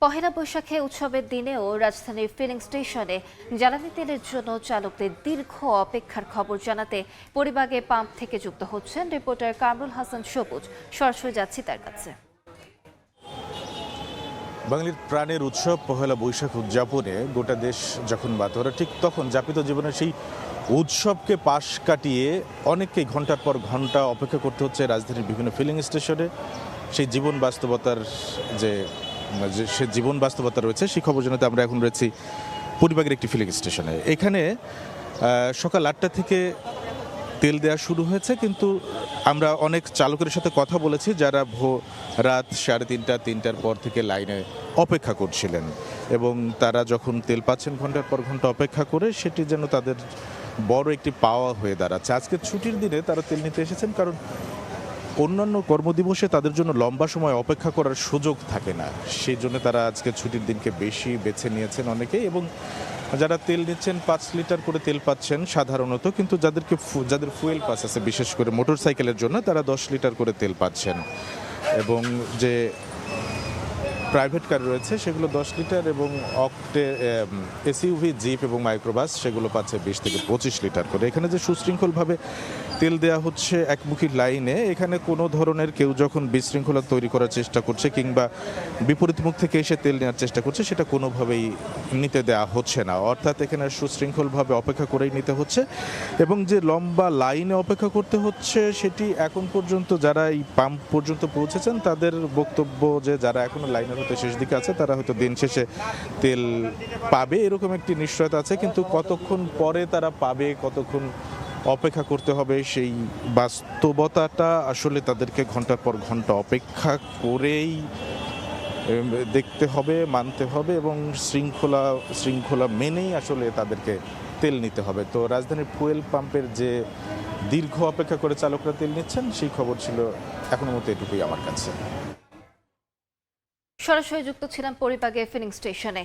পহেলা বৈশাখে উৎসবের দিনেও রাজধানীর ফিলিং স্টেশনে জ্বালানি তেলের জন্য চালকদের দীর্ঘ অপেক্ষার খবর জানাতে পরিবাগে পাম্প থেকে যুক্ত হচ্ছেন রিপোর্টার কামরুল হাসান সবুজ। সরাসরি যাচ্ছি তার কাছে। বাঙালির প্রাণের উৎসব পহেলা বৈশাখ উদযাপনে গোটা দেশ যখন মাতোয়ারা, ঠিক তখন যাপিত জীবনের সেই উৎসবকে পাশ কাটিয়ে অনেককেই ঘন্টার পর ঘন্টা অপেক্ষা করতে হচ্ছে রাজধানীর বিভিন্ন ফিলিং স্টেশনে। সেই জীবন বাস্তবতার সে জীবন বাস্তবতা রয়েছে, সেই খবর জানাতে আমরা এখন রয়েছি পরিবাগের একটি ফিলিং স্টেশনে। এখানে সকাল 8টা থেকে তেল দেওয়া শুরু হয়েছে, কিন্তু আমরা অনেক চালকের সাথে কথা বলেছি যারা রাত 3:30-3টার পর থেকে লাইনে অপেক্ষা করছিলেন, এবং তারা যখন তেল পাচ্ছেন ঘন্টার পর ঘন্টা অপেক্ষা করে, সেটি যেন তাদের বড় একটি পাওয়া হয়ে দাঁড়াচ্ছে। আজকে ছুটির দিনে তারা তেল নিতে এসেছেন, কারণ অন্যান্য কর্মদিবসে তাদের জন্য লম্বা সময় অপেক্ষা করার সুযোগ থাকে না। সেই জন্য তারা আজকে ছুটির দিনকে বেশি বেছে নিয়েছেন অনেকেই, এবং যারা তেল নিচ্ছেন 5 লিটার করে তেল পাচ্ছেন সাধারণত, কিন্তু যাদের ফুয়েল পাস আছে বিশেষ করে মোটর সাইকেলের জন্য, তারা 10 লিটার করে তেল পাচ্ছেন। এবং যে প্রাইভেট কার রয়েছে সেগুলো 10 লিটার, এবং এসইউভি, জিপ এবং মাইক্রোবাস সেগুলো পাচ্ছে 20 থেকে 25 লিটার করে। এখানে যে সুশৃঙ্খলভাবে তেল দেওয়া হচ্ছে একমুখী লাইনে, এখানে কোনো ধরনের কেউ যখন বিশৃঙ্খলা তৈরি করার চেষ্টা করছে কিংবা বিপরীত মুখ থেকে এসে তেল নেওয়ার চেষ্টা করছে, সেটা কোনোভাবেই নিতে দেওয়া হচ্ছে না। অর্থাৎ এখানে সুশৃঙ্খলভাবে অপেক্ষা করেই নিতে হচ্ছে, এবং যে লম্বা লাইনে অপেক্ষা করতে হচ্ছে সেটি এখন পর্যন্ত যারা এই পাম্প পর্যন্ত পৌঁছেছেন তাদের বক্তব্য যে যারা এখনো লাইনের হতে শেষ দিকে আছে তারা হয়তো দিন শেষে তেল পাবে, এরকম একটি নিশ্চয়তা আছে। কিন্তু কতক্ষণ পরে তারা পাবে, কতক্ষণ অপেক্ষা করতে হবে, সেই বাস্তবতাটা আসলে তাদেরকে ঘন্টার পর ঘন্টা অপেক্ষা করেই দেখতে হবে, মানতে হবে, এবং শৃঙ্খলা মেনেই আসলে তাদেরকে তেল নিতে হবে। তো রাজধানীর ফুয়েল পাম্পের যে দীর্ঘ অপেক্ষা করে চালকরা তেল নিচ্ছেন, সেই খবর ছিল এখনো মতো এটুকুই আমার কাছে। সরাসরি যুক্ত ছিলাম পরিবাগে ফিলিং স্টেশনে।